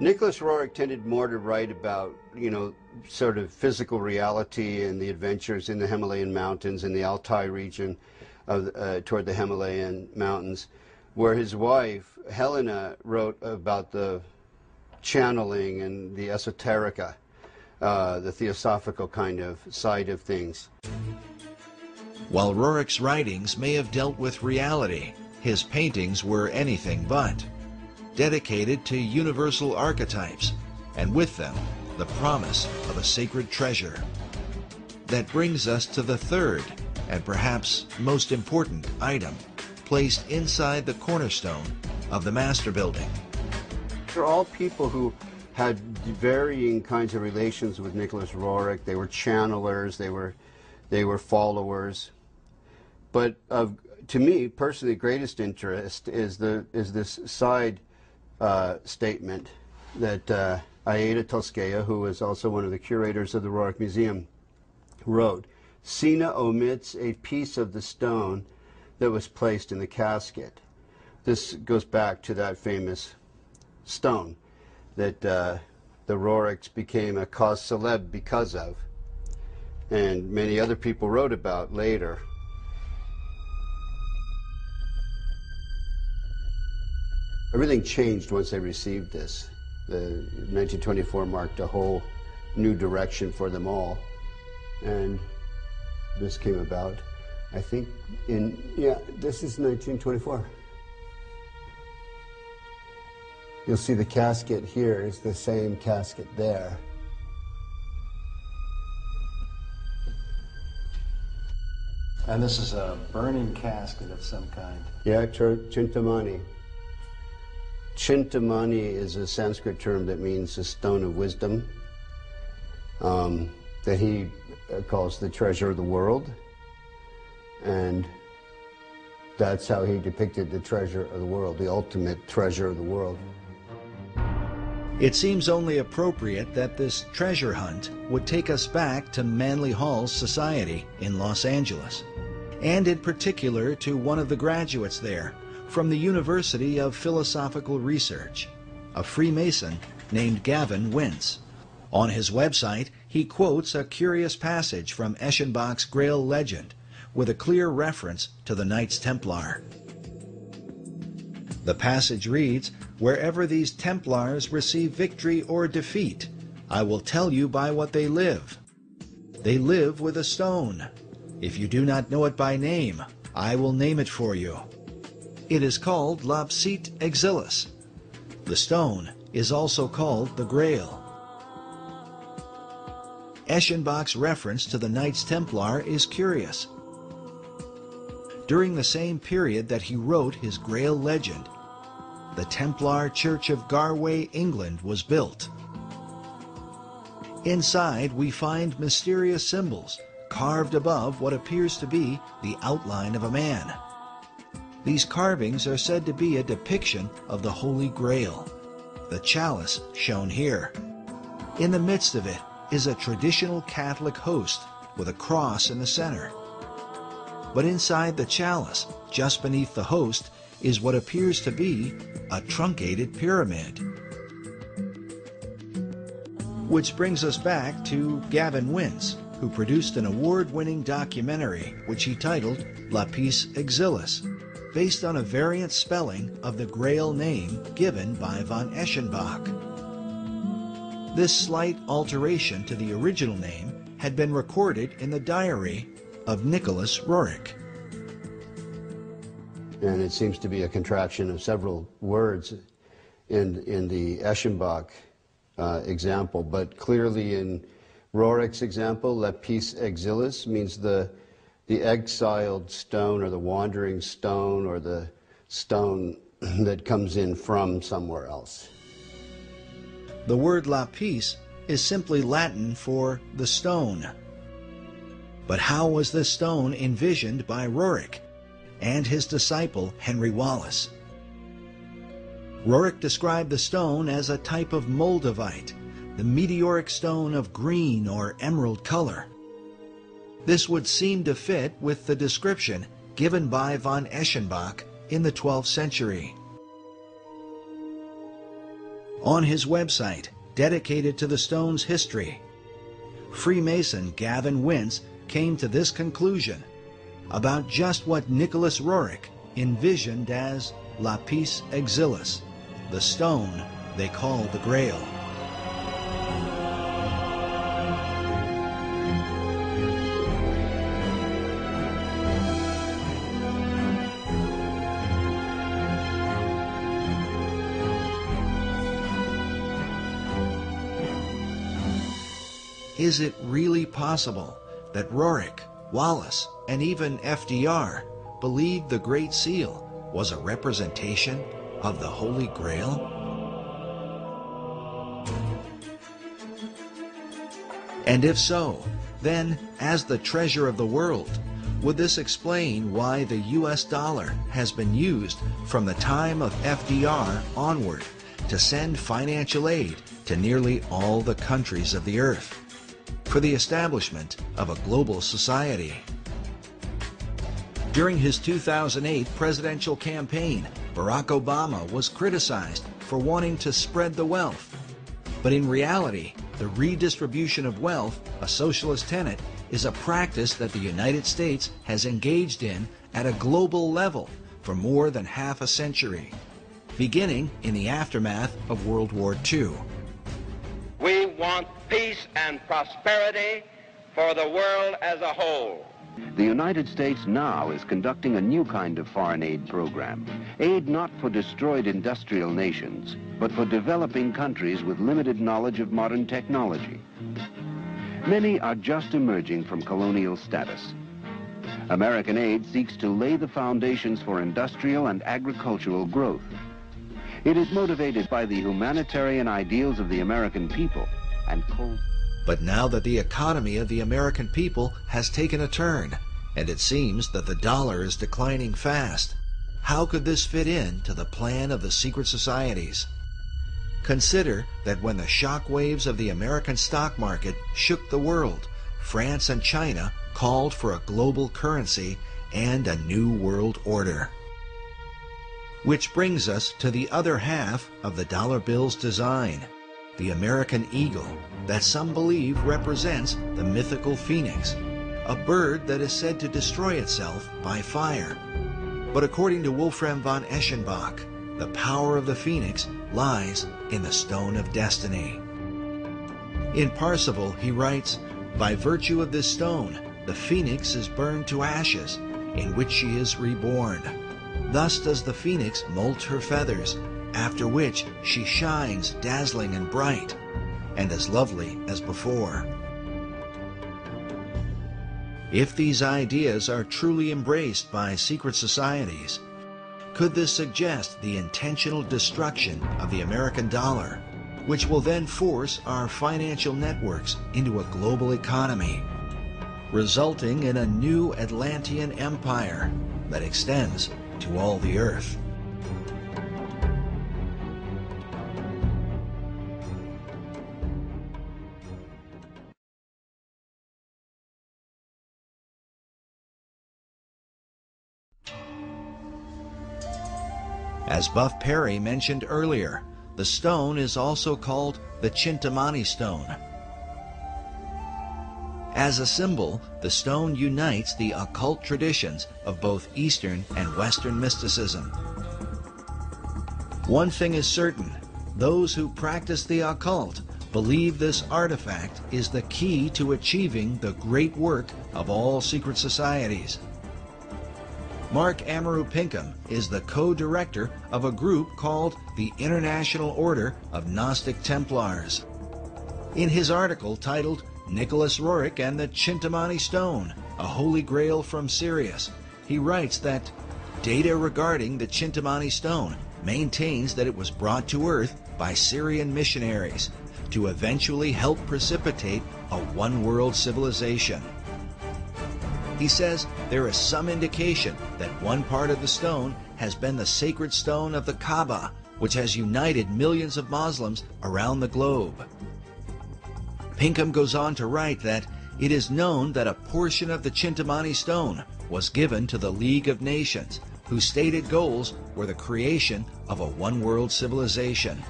Nicholas Roerich tended more to write about, sort of physical reality and the adventures in the Himalayan mountains in the Altai region toward the Himalayan mountains, where his wife, Helena, wrote about the channeling and the esoterica, the theosophical kind of side of things. While Roerich's writings may have dealt with reality, his paintings were anything but. Dedicated to universal archetypes, and with them, the promise of a sacred treasure. That brings us to the third, and perhaps most important item, placed inside the cornerstone of the Master Building. They're all people who had varying kinds of relations with Nicholas Roerich. They were channelers, they were followers. But to me, personally, greatest interest is this side statement that Aida Toskaya, who was also one of the curators of the Roerich Museum, wrote. Sina omits a piece of the stone that was placed in the casket. This goes back to that famous stone that the Roerichs became a cause célèbre because of, and many other people wrote about later. Everything changed once they received this. 1924 marked a whole new direction for them all. And this came about, I think, this is 1924. You'll see the casket here is the same casket there. And this is a burning casket of some kind. Yeah, Chintamani. Chintamani is a Sanskrit term that means a stone of wisdom, that he calls the treasure of the world. And that's how he depicted the treasure of the world, the ultimate treasure of the world. It seems only appropriate that this treasure hunt would take us back to Manly Hall's society in Los Angeles, and in particular to one of the graduates there from the University of Philosophical Research, a Freemason named Gavin Wentz. On his website, he quotes a curious passage from Eschenbach's Grail legend with a clear reference to the Knights Templar. The passage reads, "Wherever these Templars receive victory or defeat, I will tell you by what they live. They live with a stone. If you do not know it by name, I will name it for you. It is called Lapsit Exilis. The stone is also called the Grail." Eschenbach's reference to the Knights Templar is curious. During the same period that he wrote his Grail legend, the Templar Church of Garway, England was built. Inside we find mysterious symbols carved above what appears to be the outline of a man. These carvings are said to be a depiction of the Holy Grail, the chalice shown here. In the midst of it is a traditional Catholic host with a cross in the center. But inside the chalice, just beneath the host, is what appears to be a truncated pyramid. Which brings us back to Gavin Wentz, who produced an award-winning documentary which he titled Lapis Exilis, based on a variant spelling of the Grail name given by von Eschenbach. This slight alteration to the original name had been recorded in the diary of Nicholas Roerich. And it seems to be a contraction of several words in the Eschenbach example, but clearly in Roerich's example, Lapis Exilis means the exiled stone or the wandering stone or the stone that comes in from somewhere else. The word lapis is simply Latin for the stone. But how was this stone envisioned by Roerich and his disciple Henry Wallace? Roerich described the stone as a type of moldavite, the meteoric stone of green or emerald color. This would seem to fit with the description given by von Eschenbach in the 12th century. On his website, dedicated to the stone's history, Freemason Gavin Wentz came to this conclusion about just what Nicholas Roerich envisioned as lapis exilis, the stone they call the Grail. Is it really possible that Roerich, Wallace, and even FDR believed the Great Seal was a representation of the Holy Grail? And if so, then, as the treasure of the world, would this explain why the US dollar has been used from the time of FDR onward to send financial aid to nearly all the countries of the earth, for the establishment of a global society? During his 2008 presidential campaign, Barack Obama was criticized for wanting to spread the wealth. But in reality, the redistribution of wealth, a socialist tenet, is a practice that the United States has engaged in at a global level for more than half a century, beginning in the aftermath of World War II. We want peace and prosperity for the world as a whole. The United States now is conducting a new kind of foreign aid program. Aid not for destroyed industrial nations, but for developing countries with limited knowledge of modern technology. Many are just emerging from colonial status. American aid seeks to lay the foundations for industrial and agricultural growth. It is motivated by the humanitarian ideals of the American people and cold. But now that the economy of the American people has taken a turn, and it seems that the dollar is declining fast, how could this fit into the plan of the secret societies? Consider that when the shock waves of the American stock market shook the world, France and China called for a global currency and a new world order. Which brings us to the other half of the dollar bill's design, the American eagle, that some believe represents the mythical phoenix, a bird that is said to destroy itself by fire. But according to Wolfram von Eschenbach, the power of the phoenix lies in the stone of destiny. In Parsifal, he writes, "By virtue of this stone, the phoenix is burned to ashes, in which she is reborn. Thus does the phoenix molt her feathers, after which she shines dazzling and bright, and as lovely as before." If these ideas are truly embraced by secret societies, could this suggest the intentional destruction of the American dollar, which will then force our financial networks into a global economy, resulting in a new Atlantean empire that extends to all the earth? As Buff Perry mentioned earlier, the stone is also called the Chintamani stone. As a symbol, the stone unites the occult traditions of both Eastern and Western mysticism. One thing is certain, those who practice the occult believe this artifact is the key to achieving the great work of all secret societies. Mark Amaru Pinkham is the co-director of a group called the International Order of Gnostic Templars. In his article titled "Nicholas Roerich and the Chintamani Stone, a Holy Grail from Sirius," he writes that data regarding the Chintamani Stone maintains that it was brought to Earth by Syrian missionaries to eventually help precipitate a one-world civilization. He says there is some indication that one part of the stone has been the sacred stone of the Kaaba, which has united millions of Muslims around the globe. Pinkham goes on to write that it is known that a portion of the Chintamani stone was given to the League of Nations, whose stated goals were the creation of a one-world civilization.